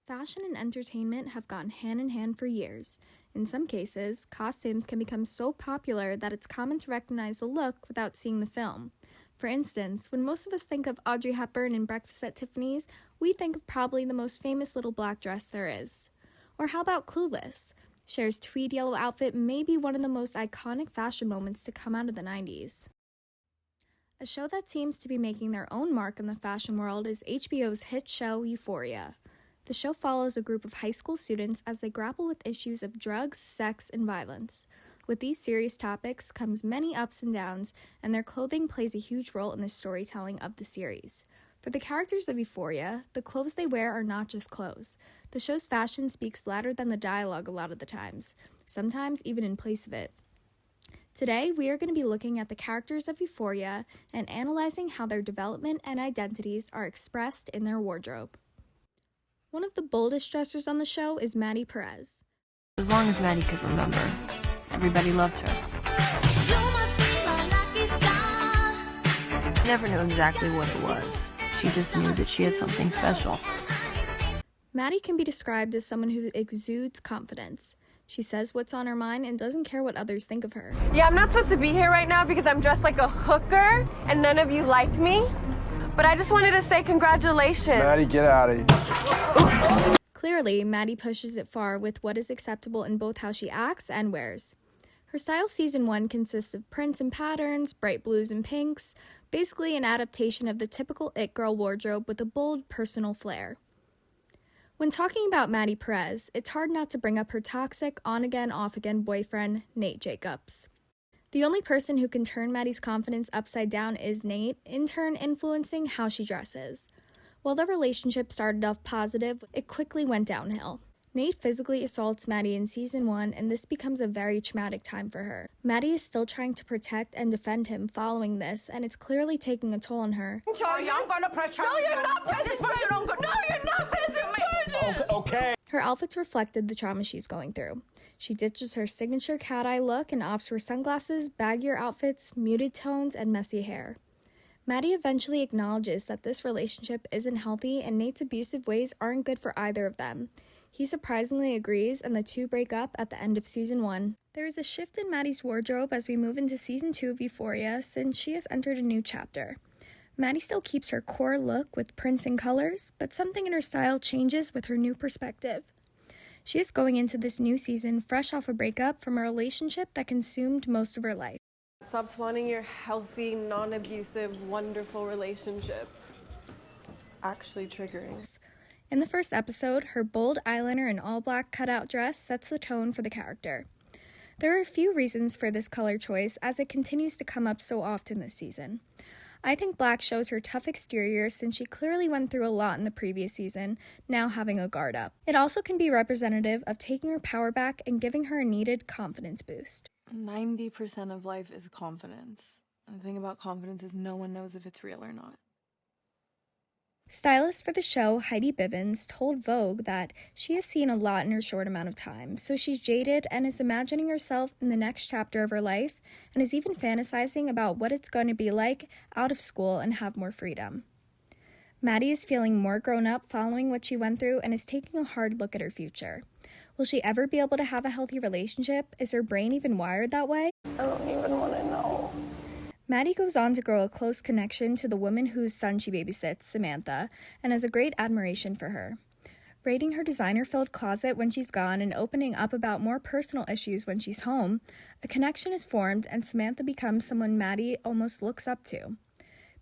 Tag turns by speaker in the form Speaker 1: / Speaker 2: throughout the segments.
Speaker 1: Fashion and entertainment have gone hand in hand for years. In some cases, costumes can become so popular that it's common to recognize the look without seeing the film. For instance, when most of us think of Audrey Hepburn in Breakfast at Tiffany's, we think of probably the most famous little black dress there is. Or how about Clueless? Cher's tweed yellow outfit may be one of the most iconic fashion moments to come out of the 90s. A show that seems to be making their own mark in the fashion world is HBO's hit show Euphoria. The show follows a group of high school students as they grapple with issues of drugs, sex, and violence. With these serious topics comes many ups and downs, and their clothing plays a huge role in the storytelling of the series. For the characters of Euphoria, the clothes they wear are not just clothes. The show's fashion speaks louder than the dialogue a lot of the times, sometimes even in place of it. Today, we are going to be looking at the characters of Euphoria and analyzing how their development and identities are expressed in their wardrobe. One of the boldest dressers on the show is Maddie Perez.
Speaker 2: As long as Maddie could remember, everybody loved her. She never knew exactly what it was. She just knew that she had something special.
Speaker 1: Maddie can be described as someone who exudes confidence. She says what's on her mind and doesn't care what others think of her.
Speaker 3: Yeah, I'm not supposed to be here right now because I'm dressed like a hooker and none of you like me. But I just wanted to say congratulations.
Speaker 4: Maddie, get out of here.
Speaker 1: Clearly, Maddie pushes it far with what is acceptable in both how she acts and wears. Her style season 1 consists of prints and patterns, bright blues and pinks, basically an adaptation of the typical it girl wardrobe with a bold personal flair. When talking about Maddie Perez, it's hard not to bring up her toxic on-again, off-again boyfriend, Nate Jacobs. The only person who can turn Maddie's confidence upside down is Nate, in turn influencing how she dresses. While their relationship started off positive, it quickly went downhill. Nate physically assaults Maddie in season 1, and this becomes a very traumatic time for her. Maddie is still trying to protect and defend him following this, and it's clearly taking a toll on her.
Speaker 3: Charlie, I'm gonna press charges. No, you're not pressing charges. No, you're not pressing charges.
Speaker 4: Okay.
Speaker 1: Her outfits reflected the trauma she's going through. She ditches her signature cat-eye look and opts for sunglasses, baggier outfits, muted tones, and messy hair. Maddie eventually acknowledges that this relationship isn't healthy and Nate's abusive ways aren't good for either of them. He surprisingly agrees, and the two break up at the end of season 1. There is a shift in Maddie's wardrobe as we move into season 2 of Euphoria, since she has entered a new chapter. Maddie still keeps her core look with prints and colors, but something in her style changes with her new perspective. She is going into this new season fresh off a breakup from a relationship that consumed most of her life.
Speaker 3: Stop flaunting your healthy, non-abusive, wonderful relationship. It's actually triggering.
Speaker 1: In the first episode, her bold eyeliner and all-black cutout dress sets the tone for the character. There are a few reasons for this color choice, as it continues to come up so often this season. I think black shows her tough exterior since she clearly went through a lot in the previous season, now having a guard up. It also can be representative of taking her power back and giving her a needed confidence boost.
Speaker 2: 90% of life is confidence. And the thing about confidence is no one knows if it's real or not.
Speaker 1: Stylist for the show, Heidi Bivens, told Vogue that she has seen a lot in her short amount of time, so she's jaded and is imagining herself in the next chapter of her life, and is even fantasizing about what it's going to be like out of school and have more freedom. Maddie is feeling more grown up following what she went through and is taking a hard look at her future. Will she ever be able to have a healthy relationship? Is her brain even wired that way?
Speaker 3: I don't even want to know.
Speaker 1: Maddie goes on to grow a close connection to the woman whose son she babysits, Samantha, and has a great admiration for her. Raiding her designer-filled closet when she's gone and opening up about more personal issues when she's home, a connection is formed and Samantha becomes someone Maddie almost looks up to.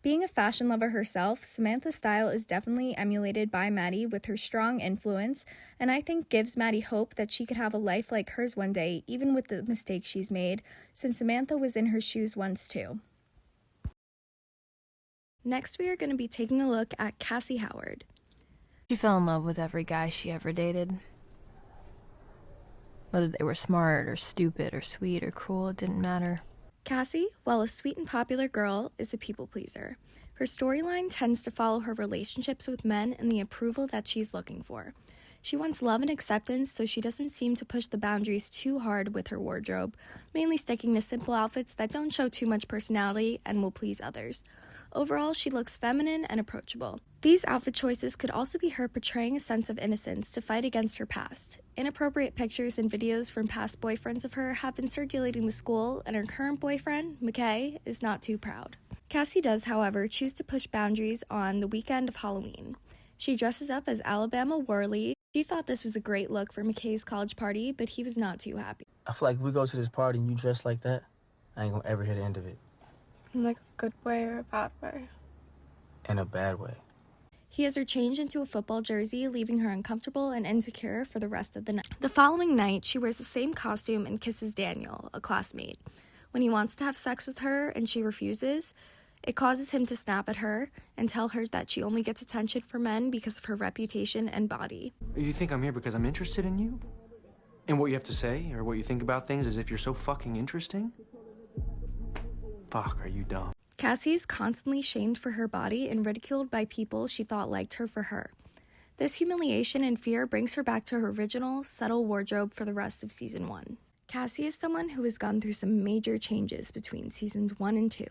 Speaker 1: Being a fashion lover herself, Samantha's style is definitely emulated by Maddie with her strong influence, and I think gives Maddie hope that she could have a life like hers one day, even with the mistakes she's made, since Samantha was in her shoes once too. Next, we are going to be taking a look at Cassie Howard.
Speaker 2: She fell in love with every guy she ever dated. Whether they were smart or stupid or sweet or cruel, it didn't matter.
Speaker 1: Cassie, while a sweet and popular girl, is a people pleaser. Her storyline tends to follow her relationships with men and the approval that she's looking for. She wants love and acceptance, so she doesn't seem to push the boundaries too hard with her wardrobe, mainly sticking to simple outfits that don't show too much personality and will please others. Overall, she looks feminine and approachable. These outfit choices could also be her portraying a sense of innocence to fight against her past. Inappropriate pictures and videos from past boyfriends of her have been circulating the school, and her current boyfriend, McKay, is not too proud. Cassie does, however, choose to push boundaries on the weekend of Halloween. She dresses up as Alabama Worley. She thought this was a great look for McKay's college party, but he was not too happy.
Speaker 5: I feel like if we go to this party and you dress like that, I ain't gonna ever hear the end of it.
Speaker 3: In like a good way or a bad way?
Speaker 5: In a bad way.
Speaker 1: He has her change into a football jersey, leaving her uncomfortable and insecure for the rest of the night. The following night, she wears the same costume and kisses Daniel, a classmate. When he wants to have sex with her and she refuses, it causes him to snap at her and tell her that she only gets attention from men because of her reputation and body.
Speaker 6: You think I'm here because I'm interested in you? And what you have to say or what you think about things as if you're so fucking interesting? Fuck, are you dumb?
Speaker 1: Cassie is constantly shamed for her body and ridiculed by people she thought liked her for her. This humiliation and fear brings her back to her original, subtle wardrobe for the rest of Season 1. Cassie is someone who has gone through some major changes between Seasons 1 and 2.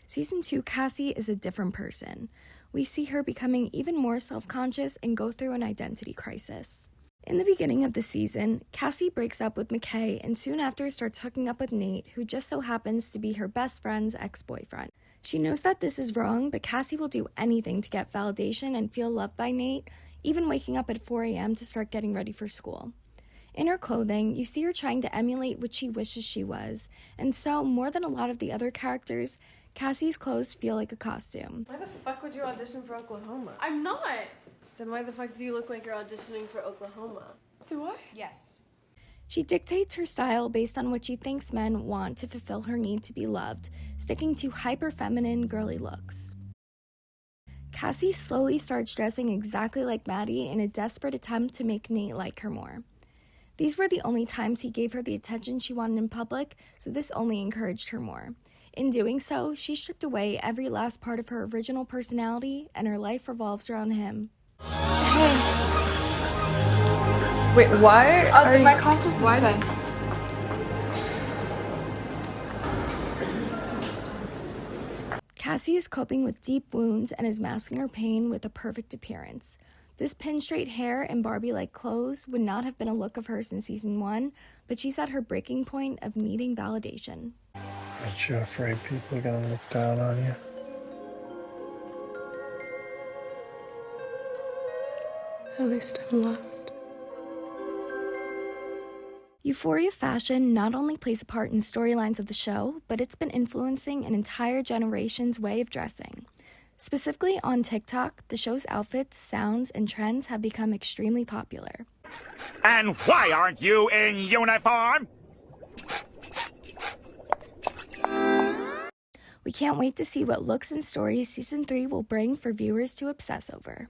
Speaker 1: Season 2, Cassie is a different person. We see her becoming even more self-conscious and go through an identity crisis. In the beginning of the season, Cassie breaks up with McKay and soon after starts hooking up with Nate, who just so happens to be her best friend's ex-boyfriend. She knows that this is wrong, but Cassie will do anything to get validation and feel loved by Nate, even waking up at 4 a.m. to start getting ready for school. In her clothing, you see her trying to emulate what she wishes she was, and so, more than a lot of the other characters, Cassie's clothes feel like a costume.
Speaker 3: Why the fuck would you audition for Oklahoma?
Speaker 7: I'm not.
Speaker 3: Then why the fuck do you look like you're auditioning for Oklahoma?
Speaker 7: Do I?
Speaker 3: Yes.
Speaker 1: She dictates her style based on what she thinks men want to fulfill her need to be loved, sticking to hyper-feminine, girly looks. Cassie slowly starts dressing exactly like Maddie in a desperate attempt to make Nate like her more. These were the only times he gave her the attention she wanted in public, so this only encouraged her more. In doing so, she stripped away every last part of her original personality, and her life revolves around him.
Speaker 3: Wait, why?
Speaker 7: My class was why then?
Speaker 1: Cassie is coping with deep wounds and is masking her pain with a perfect appearance. This pin-straight hair and Barbie-like clothes would not have been a look of hers in Season 1, but she's at her breaking point of needing validation.
Speaker 4: Aren't you afraid people are gonna look down on you?
Speaker 3: At least I'm loved.
Speaker 1: Euphoria fashion not only plays a part in storylines of the show, but it's been influencing an entire generation's way of dressing. Specifically on TikTok, the show's outfits, sounds, and trends have become extremely popular.
Speaker 8: And why aren't you in uniform?
Speaker 1: We can't wait to see what looks and stories Season 3 will bring for viewers to obsess over.